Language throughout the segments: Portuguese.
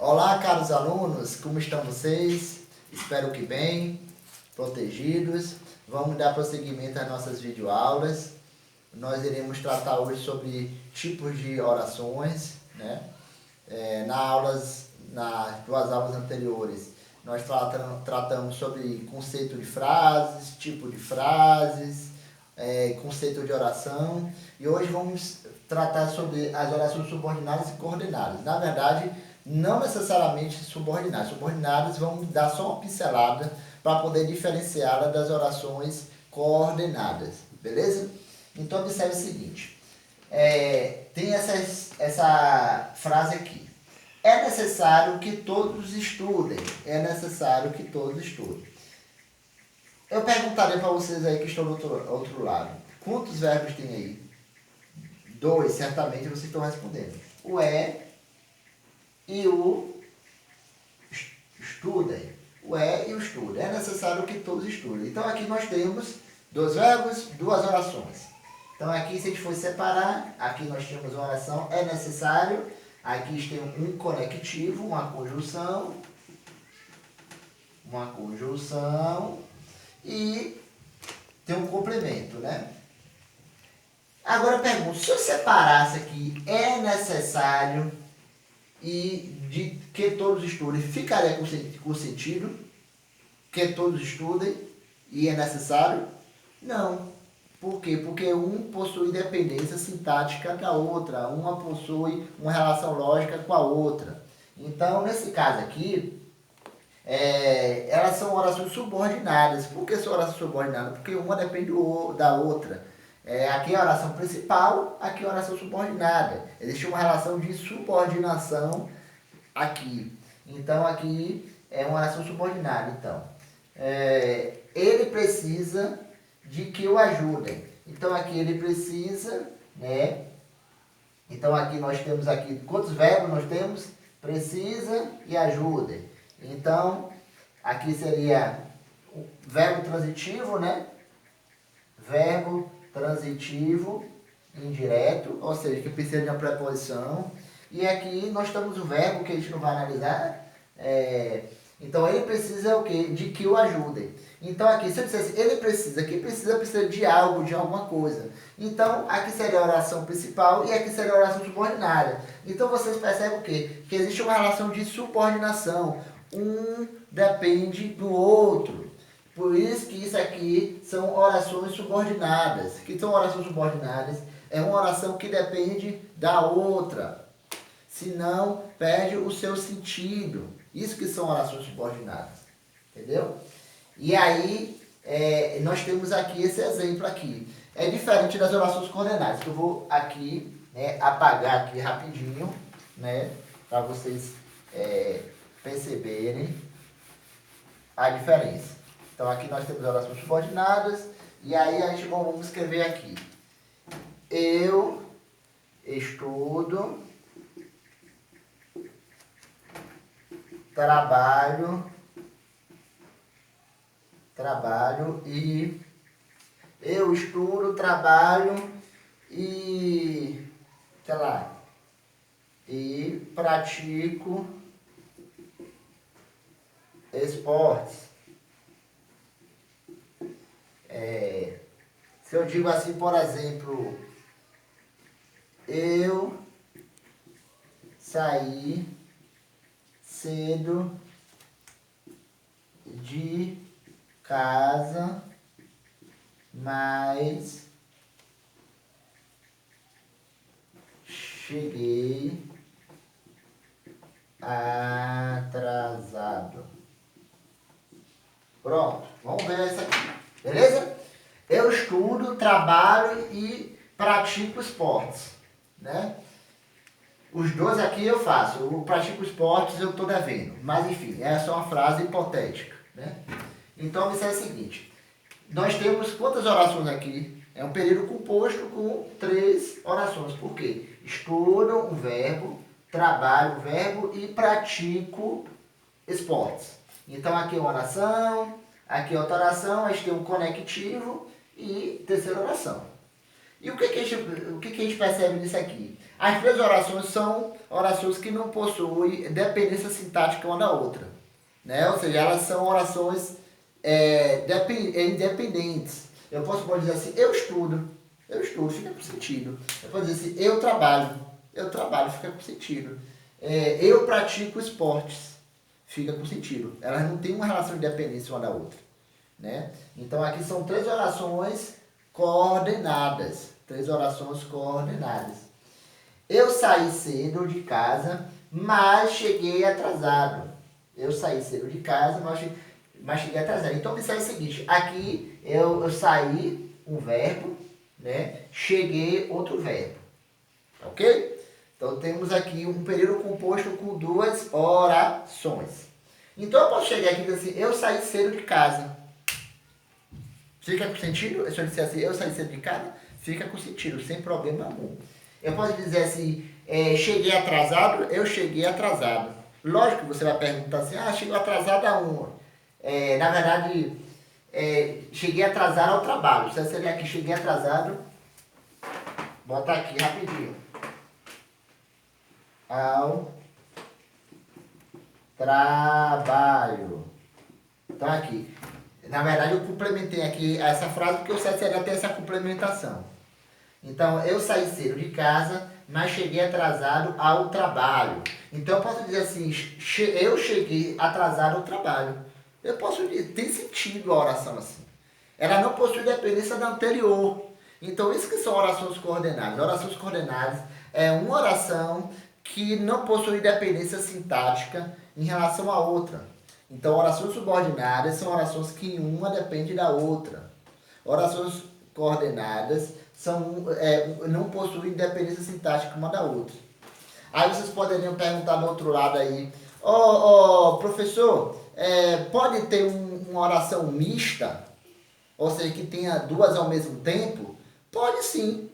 Olá, caros alunos, como estão vocês? Espero que bem, protegidos. Vamos dar prosseguimento às nossas videoaulas. Nós iremos tratar hoje sobre tipos de orações, né? Nas duas aulas anteriores, nós tratamos sobre conceito de frases, tipo de frases, conceito de oração. E hoje vamos tratar sobre as orações subordinadas e coordenadas. Na verdade, não necessariamente subordinadas. Subordinadas vamos dar só uma pincelada para poder diferenciá-la das orações coordenadas, beleza? Então, observe o seguinte, tem essa frase aqui. É necessário que todos estudem. É necessário que todos estudem. Eu perguntaria para vocês aí que estão do outro lado. Quantos verbos tem aí? 2, certamente vocês estão respondendo. O e o estudem. O e o estudem. É necessário que todos estudem. Então aqui nós temos 2 verbos, 2 orações. Então aqui, se a gente for separar, aqui nós temos uma oração, é necessário. Aqui tem um conectivo, uma conjunção e tem um complemento, né? Agora eu pergunto, se eu separasse aqui, é necessário e de que todos estudem, ficaria com sentido? Que todos estudem e é necessário? Não. Por quê? Porque um possui dependência sintática da outra, uma possui uma relação lógica com a outra. Então, nesse caso aqui, elas são orações subordinadas. Por que são orações subordinadas? Porque uma depende da outra. Aqui é a oração principal, aqui é a oração subordinada. Existe uma relação de subordinação aqui. Então, aqui é uma oração subordinada. Então, ele precisa de que o ajudem. Então, aqui ele precisa, né? Então, aqui nós temos aqui, quantos verbos nós temos? Precisa e ajudem. Então, aqui seria o verbo transitivo, né? Verbo transitivo indireto, ou seja, que precisa de uma preposição. E aqui nós temos o verbo que a gente não vai analisar. Então, ele precisa o quê? De que o ajudem. Então, aqui, se eu dissesse, ele precisa, quem precisa de algo, de alguma coisa. Então, aqui seria a oração principal e aqui seria a oração subordinada. Então, vocês percebem o quê? Que existe uma relação de subordinação. Um depende do outro. Por isso que isso aqui são orações subordinadas. O que são orações subordinadas? É uma oração que depende da outra. Senão, perde o seu sentido. Isso que são orações subordinadas. Entendeu? E aí, nós temos aqui esse exemplo aqui. É diferente das orações coordenadas, que eu vou aqui, né, apagar aqui rapidinho, né, para vocês perceberem a diferença. Então, aqui nós temos orações subordinadas, e aí a gente vamos escrever aqui. Eu estudo, trabalho e eu estudo, trabalho e, sei lá, e pratico esportes. Se eu digo assim, por exemplo, eu saí cedo de casa, mas cheguei atrasado. Pronto, vamos ver isso aqui, beleza? Eu estudo, trabalho e pratico esportes, né? Os dois aqui eu faço, o pratico esportes eu estou devendo, mas enfim, é só uma frase hipotética, né? Então, isso é o seguinte, nós temos quantas orações aqui? É um período composto com 3 orações, por quê? Estudo, um verbo, trabalho, um verbo e pratico esportes. Então, aqui é uma oração, aqui é outra oração, a gente tem um conectivo e terceira oração. E o que a gente percebe nisso aqui? As três orações são orações que não possuem dependência sintática uma da outra, né? Ou seja, elas são orações independentes. Eu pode dizer assim, eu estudo, fica com sentido. Eu posso dizer assim, eu trabalho, fica com sentido. Eu pratico esportes, fica com sentido. Elas não têm uma relação de dependência uma da outra, né? Então aqui são três orações coordenadas. Eu saí cedo de casa, mas cheguei atrasado. Eu saí cedo de casa, mas cheguei atrasado. Então, me sai o seguinte, aqui eu saí, um verbo, né? Cheguei, outro verbo. Ok? Então, temos aqui um período composto com duas orações. Então, eu posso chegar aqui e dizer assim, eu saí cedo de casa. Fica com sentido? Se eu disser assim, eu saí cedo de casa, fica com sentido, sem problema algum. Eu posso dizer assim, cheguei atrasado, eu cheguei atrasado. Lógico que você vai perguntar assim, chegou atrasado aonde? Na verdade, cheguei atrasado ao trabalho. Se seria aqui, cheguei atrasado, bota aqui rapidinho. Ao trabalho. Então aqui. Na verdade, eu complementei aqui essa frase porque o certo seria ter essa complementação. Então, eu saí cedo de casa, mas cheguei atrasado ao trabalho. Então, eu posso dizer assim, eu cheguei atrasado ao trabalho. Eu posso dizer, tem sentido a oração assim. Ela não possui dependência da anterior. Então, isso que são orações coordenadas. Orações coordenadas é uma oração que não possui dependência sintática em relação à outra. Então, orações subordinadas são orações que uma depende da outra. Orações coordenadas não possuem dependência sintática uma da outra. Aí vocês poderiam perguntar do outro lado aí, professor, pode ter uma oração mista? Ou seja, que tenha duas ao mesmo tempo? Pode sim.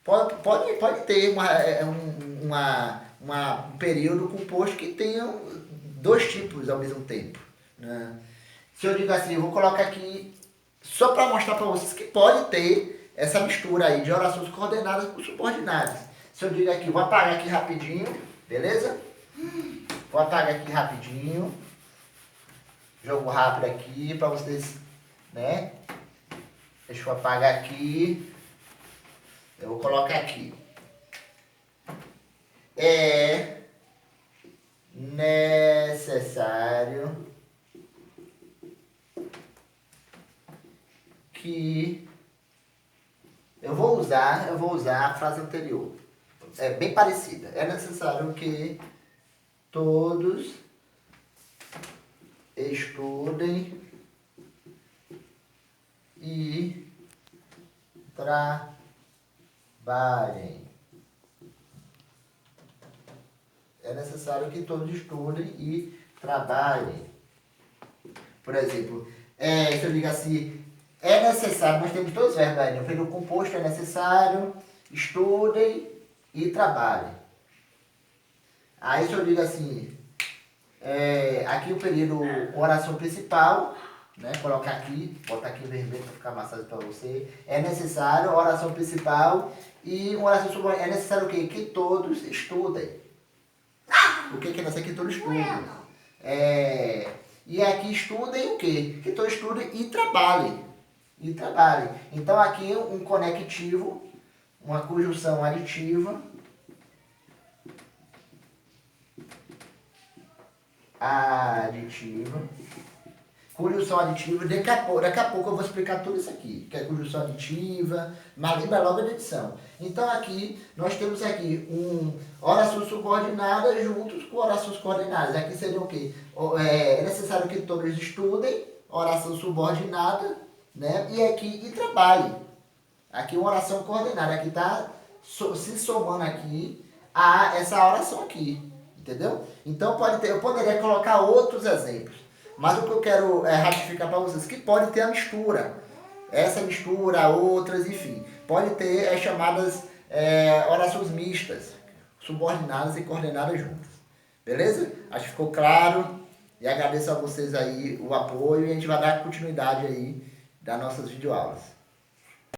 Pode ter um período composto que tenha dois tipos ao mesmo tempo, né? Se eu digo assim, eu vou colocar aqui só para mostrar para vocês que pode ter essa mistura aí de orações coordenadas com subordinadas. Se eu digo aqui, vou apagar aqui rapidinho, beleza? Vou apagar aqui rapidinho. Jogo rápido aqui para vocês, né? Deixa eu apagar aqui. Eu vou colocar aqui. É necessário que eu vou usar a frase anterior. É bem parecida. É necessário que todos estudem e trabalhem. É necessário que todos estudem e trabalhem. Por exemplo, se eu digo assim, é necessário, nós temos dois verbos aí, o período composto é necessário, estudem e trabalhem. Aí se eu digo assim, aqui o período oração principal, né, colocar aqui, botar aqui em vermelho para ficar mais fácil para você, é necessário, oração principal, e uma oração subordinada, é necessário o quê? Que todos estudem. O que é necessário? Que todos estudem. E aqui estudem o quê? Que todos estudem e trabalhem. Então aqui um conectivo, uma conjunção aditiva. Conjunção aditiva, daqui a pouco eu vou explicar tudo isso aqui, que é conjunção aditiva, mas lembra logo da edição. Então aqui, nós temos aqui orações subordinadas juntos com orações coordenadas. Aqui seria o quê? É necessário que todos estudem, oração subordinada, né? E aqui, e trabalhem. Aqui uma oração coordenada, aqui está se somando aqui a essa oração aqui, entendeu? Então eu poderia colocar outros exemplos. Mas o que eu quero ratificar para vocês, que pode ter a mistura. Essa mistura, outras, enfim. Pode ter as chamadas orações mistas, subordinadas e coordenadas juntas. Beleza? Acho que ficou claro. E agradeço a vocês aí o apoio e a gente vai dar continuidade aí das nossas videoaulas.